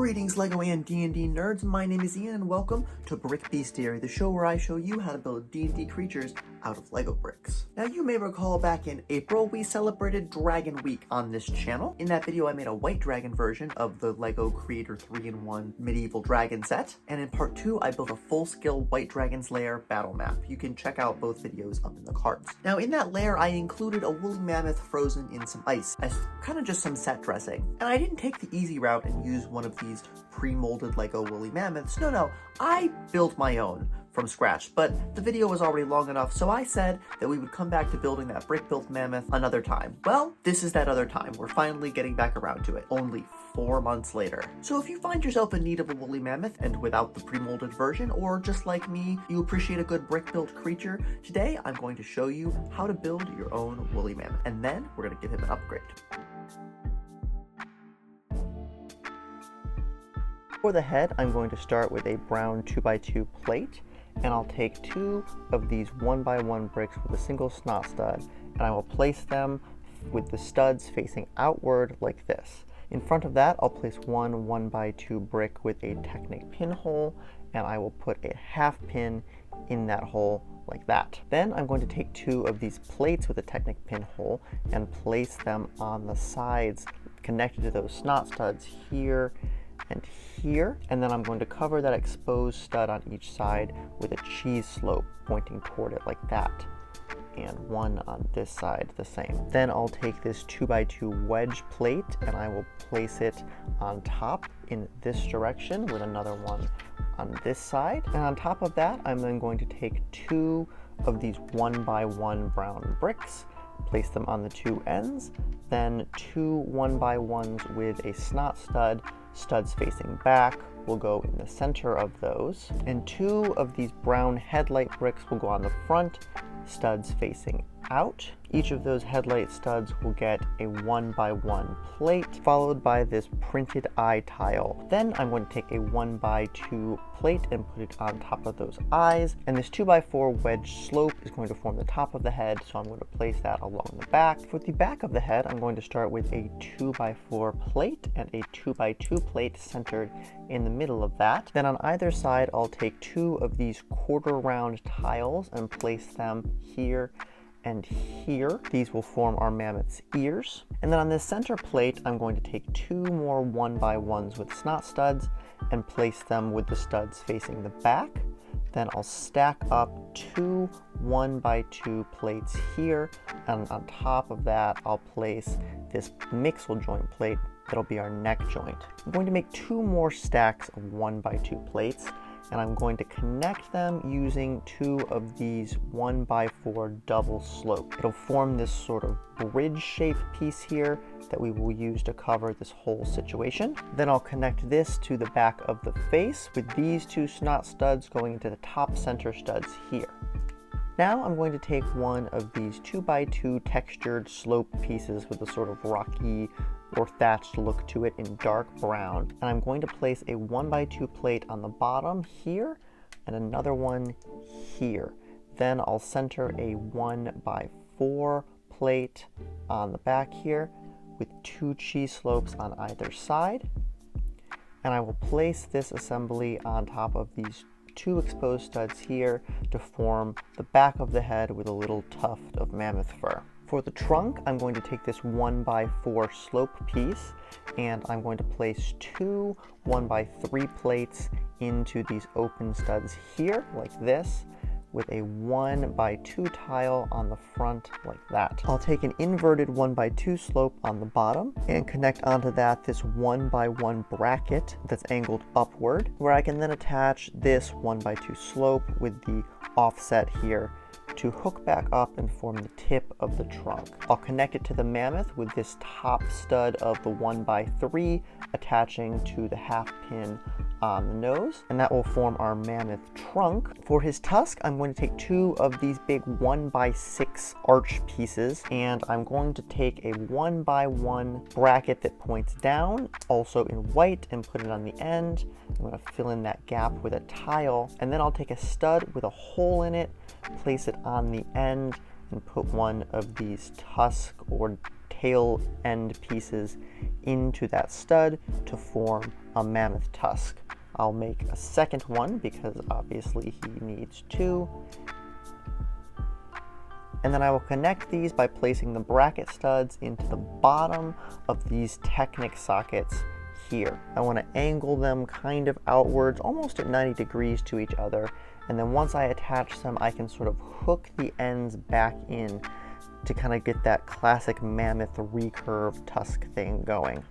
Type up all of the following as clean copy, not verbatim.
Greetings LEGO and D&D nerds, my name is Ian and welcome to Brick Bestiary, the show where I show you how to build D&D creatures out of LEGO bricks. Now you may recall back in April we celebrated Dragon Week on this channel. In that video I made a white dragon version of the LEGO Creator 3-in-1 medieval dragon set, and in part 2 I built a full-scale white dragon's lair battle map. You can check out both videos up in the cards. Now in that lair I included a woolly mammoth frozen in some ice as kind of just some set dressing. And I didn't take the easy route and use one of these pre-molded LEGO woolly mammoths. No, I built my own from scratch, but the video was already long enough, so I said that we would come back to building that brick-built mammoth another time. Well, this is that other time. We're finally getting back around to it, only 4 months later. So if you find yourself in need of a woolly mammoth and without the pre-molded version, or just like me, you appreciate a good brick-built creature, today I'm going to show you how to build your own woolly mammoth, and then we're going to give him an upgrade. For the head, I'm going to start with a brown 2x2 plate, and I'll take 2 of these 1x1 bricks with a single snot stud, and I will place them with the studs facing outward like this. In front of that, I'll place one 1x2 brick with a Technic pinhole, and I will put a half pin in that hole like that. Then I'm going to take 2 of these plates with a Technic pinhole and place them on the sides connected to those snot studs here and here, and then I'm going to cover that exposed stud on each side with a cheese slope pointing toward it like that, and one on this side the same. Then I'll take this 2x2 wedge plate and I will place it on top in this direction with another one on this side, and on top of that I'm then going to take 2 of these 1x1 brown bricks, place them on the 2 ends, then 2 1x1s with a snot stud, studs facing back will go in the center of those, and 2 of these brown headlight bricks will go on the front, studs facing out. Each of those headlight studs will get a 1x1 plate, followed by this printed eye tile. Then I'm going to take a 1x2 plate and put it on top of those eyes, and this 2x4 wedge slope is going to form the top of the head, so I'm going to place that along the back. For the back of the head, I'm going to start with a 2x4 plate and a 2x2 plate centered in the middle of that. Then on either side, I'll take 2 of these quarter round tiles and place them here and here. These will form our mammoth's ears. And then on this center plate, I'm going to take 2 more 1x1s with snot studs and place them with the studs facing the back. Then I'll stack up 2 1x2 plates here, and on top of that, I'll place this mixel joint plate that'll be our neck joint. I'm going to make 2 more stacks of 1x2 plates, and I'm going to connect them using 2 of these 1x4 double slope. It'll form this sort of bridge shaped piece here that we will use to cover this whole situation. Then I'll connect this to the back of the face with these 2 snot studs going into the top center studs here. Now I'm going to take one of these 2x2 textured slope pieces with a sort of rocky or thatched look to it in dark brown, and I'm going to place a 1x2 plate on the bottom here and another one here. Then I'll center a 1x4 plate on the back here with 2 cheese slopes on either side, and I will place this assembly on top of these 2 exposed studs here to form the back of the head with a little tuft of mammoth fur. For the trunk, I'm going to take this 1x4 slope piece and I'm going to place 2 1x3 plates into these open studs here like this, with a 1x2 tile on the front like that. I'll take an inverted 1x2 slope on the bottom and connect onto that this 1x1 bracket that's angled upward, where I can then attach this 1x2 slope with the offset here to hook back up and form the tip of the trunk. I'll connect it to the mammoth with this top stud of the 1x3 attaching to the half pin on the nose, and that will form our mammoth trunk. For his tusk, I'm going to take 2 of these big 1x6 arch pieces, and I'm going to take a 1x1 bracket that points down, also in white, and put it on the end. I'm going to fill in that gap with a tile, and then I'll take a stud with a hole in it, place it on the end, and put one of these tusk or tail end pieces into that stud to form a mammoth tusk. I'll make a second one because obviously he needs two. And then I will connect these by placing the bracket studs into the bottom of these Technic sockets here. I want to angle them kind of outwards, almost at 90 degrees to each other. And then once I attach them, I can sort of hook the ends back in to kind of get that classic mammoth recurve tusk thing going.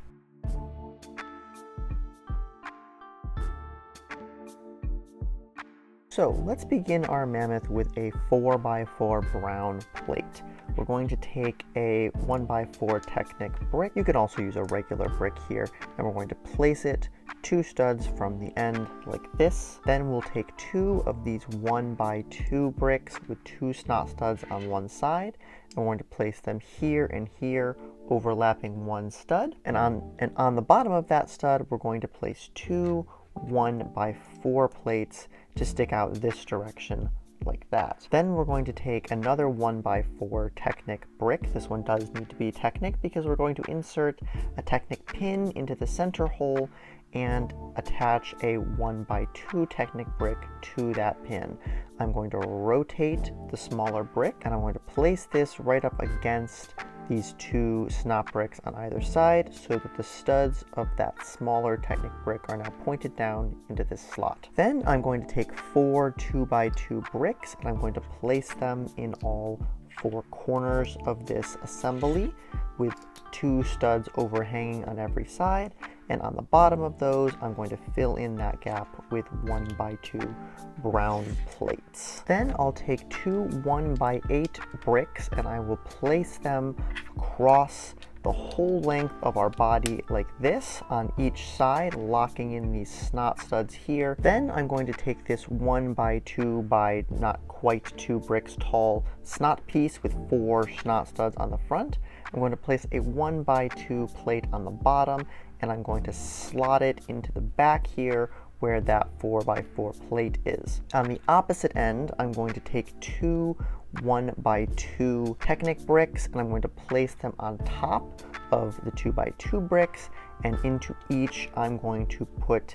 So let's begin our mammoth with a 4x4 brown plate. We're going to take a 1x4 Technic brick. You could also use a regular brick here, and we're going to place it 2 studs from the end like this. Then we'll take 2 of these 1x2 bricks with 2 snot studs on one side, and we're going to place them here and here, overlapping one stud. And on the bottom of that stud, we're going to place 2 1x4 plates to stick out this direction like that. Then we're going to take another 1x4 Technic brick. This one does need to be Technic because we're going to insert a Technic pin into the center hole and attach a 1x2 Technic brick to that pin. I'm going to rotate the smaller brick and I'm going to place this right up against these 2 snot bricks on either side so that the studs of that smaller Technic brick are now pointed down into this slot. Then I'm going to take 4 2x2 bricks and I'm going to place them in all 4 corners of this assembly with 2 studs overhanging on every side. And on the bottom of those, I'm going to fill in that gap with 1x2 brown plates. Then I'll take 2 1x8 bricks and I will place them across the whole length of our body like this on each side, locking in these snot studs here. Then I'm going to take this 1x2 by not quite 2 bricks tall snot piece with 4 snot studs on the front. I'm going to place a 1x2 plate on the bottom and I'm going to slot it into the back here where that 4x4 plate is. On the opposite end, I'm going to take 2 1x2 Technic bricks and I'm going to place them on top of the 2x2 bricks, and into each I'm going to put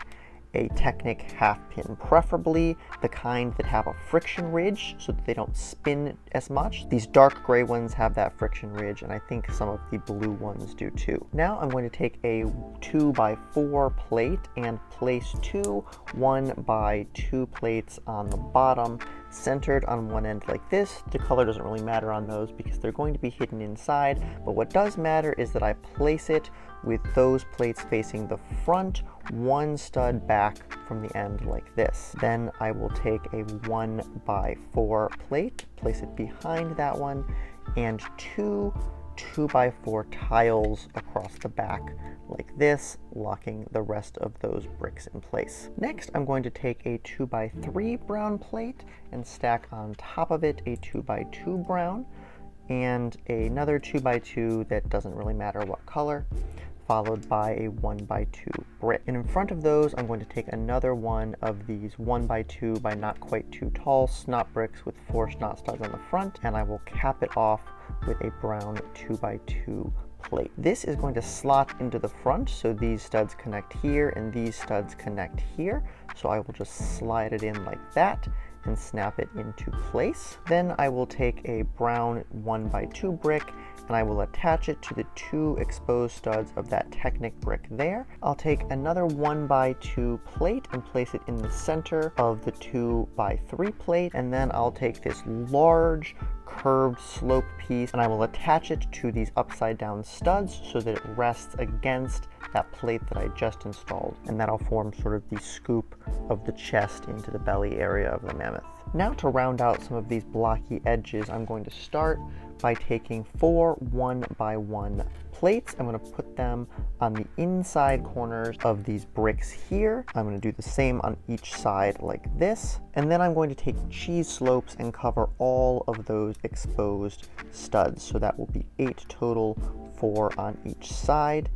a Technic half pin, preferably the kind that have a friction ridge so that they don't spin as much. These dark gray ones have that friction ridge, and I think some of the blue ones do too. Now I'm going to take a 2x4 plate and place 2 1x2 plates on the bottom, centered on one end like this. The color doesn't really matter on those because they're going to be hidden inside, but what does matter is that I place it with those plates facing the front, 1 stud back from the end like this. Then I will take a 1x4 plate, place it behind that one, and 2 2x4 tiles across the back like this, locking the rest of those bricks in place. Next, I'm going to take a 2x3 brown plate and stack on top of it a 2x2 brown and another 2x2 that doesn't really matter what color, followed by a 1x2 brick. And in front of those, I'm going to take another one of these 1x2 by not quite too tall snot bricks with 4 snot studs on the front, and I will cap it off with a brown 2x2 plate. This is going to slot into the front, so these studs connect here and these studs connect here. So I will just slide it in like that and snap it into place. Then I will take a brown 1x2 brick and I will attach it to the 2 exposed studs of that Technic brick there. I'll take another 1x2 plate and place it in the center of the 2x3 plate, and then I'll take this large curved slope piece and I will attach it to these upside down studs so that it rests against that plate that I just installed, and that'll form sort of the scoop of the chest into the belly area of the mammoth. Now, to round out some of these blocky edges, I'm going to start by taking 4 1x1 plates. I'm going to put them on the inside corners of these bricks here. I'm going to do the same on each side like this. And then I'm going to take cheese slopes and cover all of those exposed studs. So that will be 8 total, 4 on each side.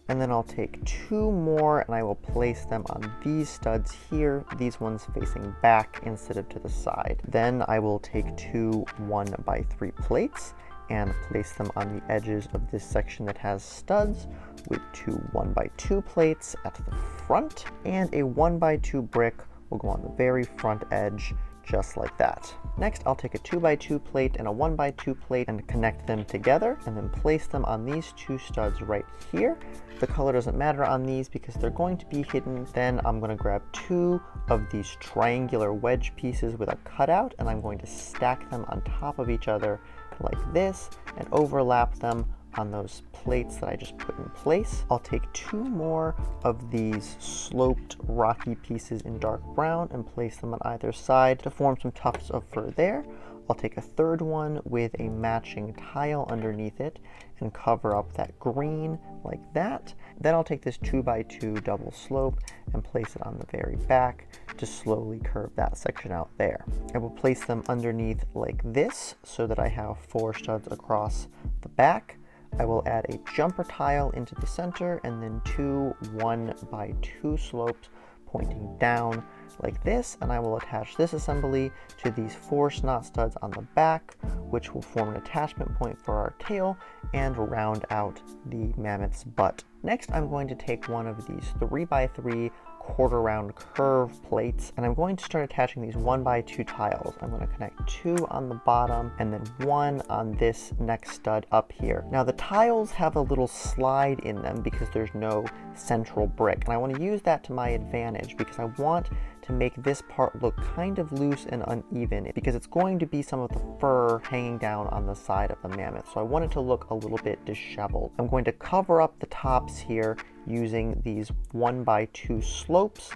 And then I'll take 2 more and I will place them on these studs here, these ones facing back instead of to the side. Then I will take 2 1x3 plates and place them on the edges of this section that has studs with 2 1x2 plates at the front, and a 1x2 brick will go on the very front edge, just like that. Next, I'll take a 2x2 plate and a 1x2 plate and connect them together, and then place them on these 2 studs right here. The color doesn't matter on these because they're going to be hidden. Then I'm going to grab 2 of these triangular wedge pieces with a cutout, and I'm going to stack them on top of each other like this and overlap them on those plates that I just put in place. I'll take 2 more of these sloped rocky pieces in dark brown and place them on either side to form some tufts of fur there. I'll take a 3rd one with a matching tile underneath it and cover up that green like that. Then I'll take this 2x2 double slope and place it on the very back to slowly curve that section out there. I will place them underneath like this so that I have 4 studs across the back. I will add a jumper tile into the center and then 2 1x2 slopes pointing down like this, and I will attach this assembly to these 4 snot studs on the back, which will form an attachment point for our tail and round out the mammoth's butt. Next, I'm going to take one of these 3x3 quarter round curve plates, and I'm going to start attaching these 1x2 tiles. I'm going to connect 2 on the bottom and then 1 on this next stud up here. Now the tiles have a little slide in them because there's no central brick, and I want to use that to my advantage because I want to make this part look kind of loose and uneven because it's going to be some of the fur hanging down on the side of the mammoth, so I want it to look a little bit disheveled. I'm going to cover up the tops here using these 1x2 slopes,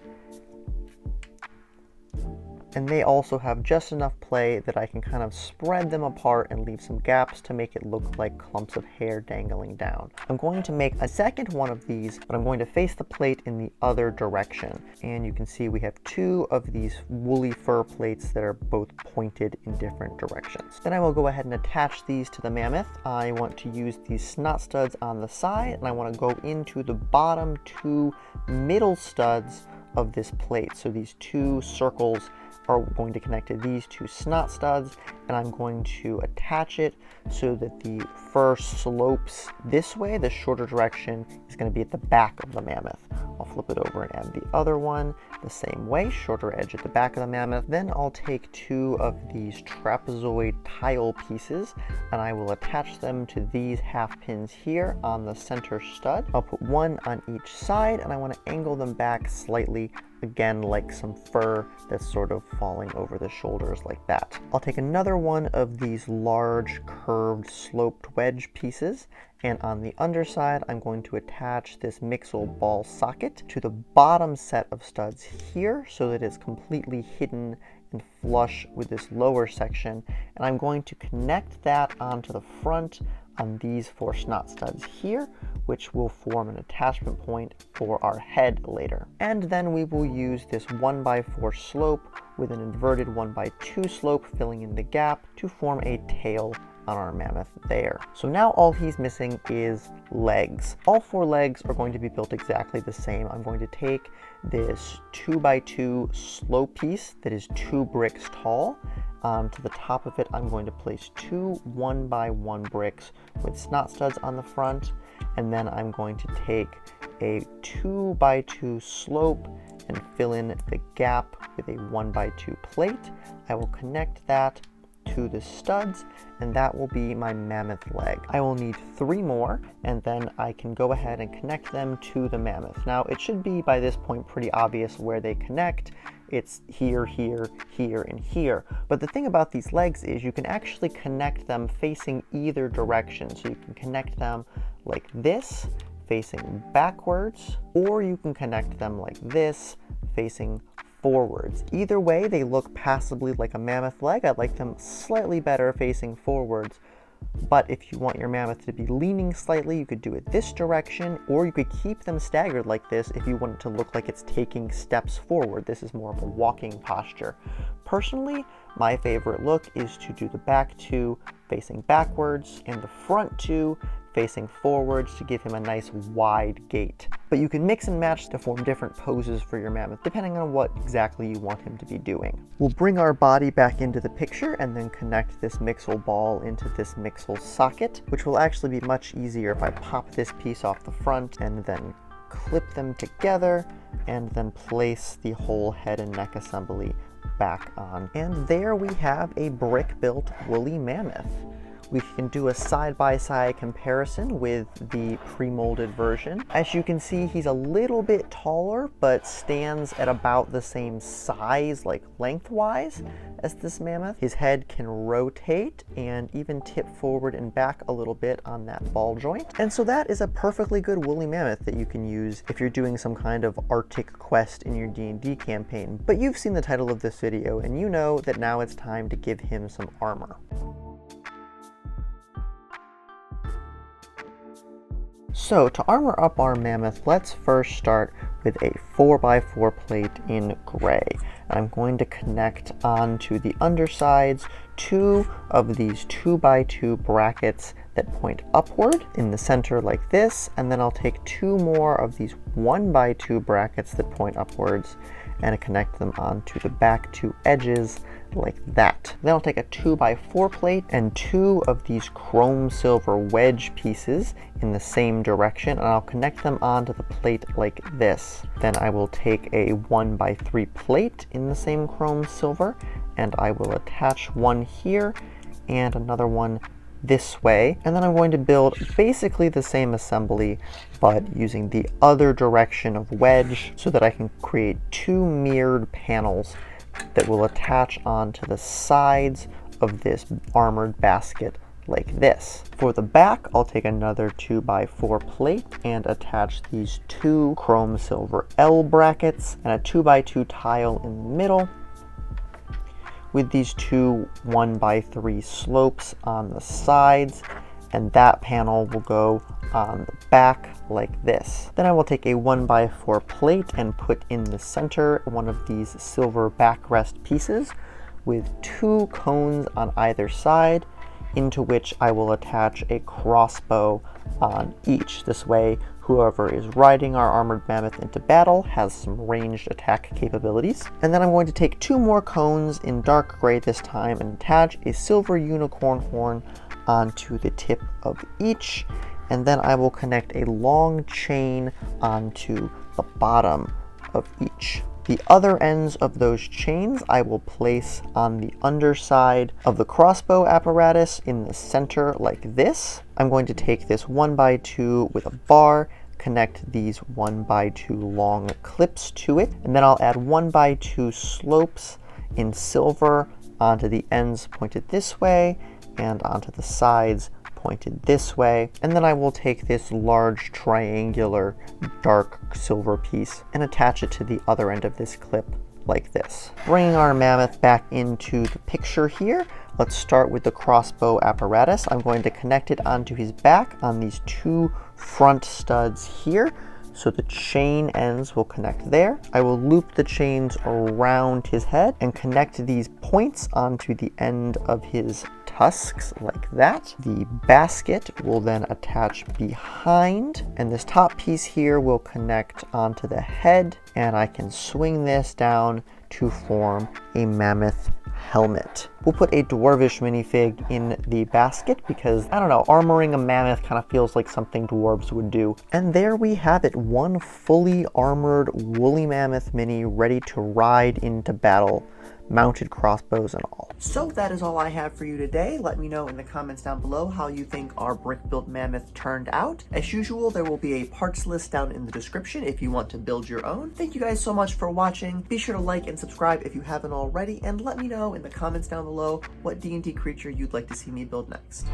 and they also have just enough play that I can kind of spread them apart and leave some gaps to make it look like clumps of hair dangling down. I'm going to make a second one of these, but I'm going to face the plate in the other direction. And you can see we have 2 of these woolly fur plates that are both pointed in different directions. Then I will go ahead and attach these to the mammoth. I want to use these snot studs on the side, and I want to go into the bottom 2 middle studs of this plate. So these 2 circles are going to connect to these 2 snot studs, and I'm going to attach it so that the fur slopes this way. The shorter direction is going to be at the back of the mammoth. I'll flip it over and add the other one the same way, shorter edge at the back of the mammoth. Then I'll take 2 of these trapezoid tile pieces and I will attach them to these half pins here on the center stud. I'll put 1 on each side, and I want to angle them back slightly, again like some fur that's sort of falling over the shoulders like that. I'll take another one of these large curved sloped wedge pieces, and on the underside I'm going to attach this mixel ball socket to the bottom set of studs here so that it's completely hidden and flush with this lower section, and I'm going to connect that onto the front on these 4 snot studs here, which will form an attachment point for our head later. And then we will use this 1x4 slope with an inverted 1x2 slope filling in the gap to form a tail on our mammoth there. So now all he's missing is legs. All 4 legs are going to be built exactly the same. I'm going to take this 2x2 slope piece that is 2 bricks tall. To the top of it, I'm going to place 2 1x1 bricks with snot studs on the front, and then I'm going to take a 2x2 slope and fill in the gap with a 1x2 plate. I will connect that to the studs, and that will be my mammoth leg. I will need 3 more, and then I can go ahead and connect them to the mammoth. Now, it should be by this point pretty obvious where they connect. It's here, here, here, and here. But the thing about these legs is you can actually connect them facing either direction. So you can connect them like this, facing backwards, or you can connect them like this, facing forwards. Either way, they look passably like a mammoth leg. I like them slightly better facing forwards. But if you want your mammoth to be leaning slightly, you could do it this direction, or you could keep them staggered like this if you want it to look like it's taking steps forward. This is more of a walking posture. Personally, my favorite look is to do the back 2 facing backwards and the front 2 facing forwards to give him a nice wide gait. But you can mix and match to form different poses for your mammoth, depending on what exactly you want him to be doing. We'll bring our body back into the picture and then connect this mixel ball into this mixel socket, which will actually be much easier if I pop this piece off the front and then clip them together and then place the whole head and neck assembly back on. And there we have a brick-built woolly mammoth. We can do a side-by-side comparison with the pre-molded version. As you can see, he's a little bit taller, but stands at about the same size, like lengthwise, as this mammoth. His head can rotate and even tip forward and back a little bit on that ball joint. And so that is a perfectly good woolly mammoth that you can use if you're doing some kind of Arctic quest in your D&D campaign. But you've seen the title of this video, and you know that now it's time to give him some armor. So to armor up our mammoth, let's first start with a 4x4 plate in gray. I'm going to connect onto the undersides 2 of these 2x2 brackets that point upward in the center like this, and then I'll take 2 more of these 1x2 brackets that point upwards and connect them onto the back 2 edges like that. Then I'll take a 2x4 plate and 2 of these chrome silver wedge pieces in the same direction, and I'll connect them onto the plate like this. Then I will take a 1x3 plate in the same chrome silver, and I will attach one here and another one this way, and then I'm going to build basically the same assembly but using the other direction of wedge so that I can create 2 mirrored panels that will attach onto the sides of this armored basket like this. For the back, I'll take another 2x4 plate and attach these 2 chrome silver L brackets and a 2x2 tile in the middle with these 2 1x3 slopes on the sides, and that panel will go on the back like this. Then I will take a 1x4 plate and put in the center one of these silver backrest pieces with 2 cones on either side, into which I will attach a crossbow on each. This way, whoever is riding our armored mammoth into battle has some ranged attack capabilities. And then I'm going to take 2 more cones in dark gray this time and attach a silver unicorn horn onto the tip of each. And then I will connect a long chain onto the bottom of each. The other ends of those chains I will place on the underside of the crossbow apparatus in the center like this. I'm going to take this 1x2 with a bar, connect these 1x2 long clips to it, and then I'll add 1x2 slopes in silver onto the ends pointed this way and onto the sides pointed this way. And then I will take this large triangular dark silver piece and attach it to the other end of this clip like this. Bringing our mammoth back into the picture here, let's start with the crossbow apparatus. I'm going to connect it onto his back on these 2 front studs here, so the chain ends will connect there. I will loop the chains around his head and connect these points onto the end of his tusks like that. The basket will then attach behind, and this top piece here will connect onto the head, and I can swing this down to form a mammoth helmet. We'll put a dwarvish minifig in the basket because, I don't know, armoring a mammoth kind of feels like something dwarves would do. And there we have it, one fully armored woolly mammoth mini ready to ride into battle, mounted crossbows and all. So that is all I have for you today. Let me know in the comments down below how you think our brick-built mammoth turned out. As usual, there will be a parts list down in the description if you want to build your own. Thank you guys so much for watching. Be sure to like and subscribe if you haven't already, and let me know in the comments down below what D&D creature you'd like to see me build next.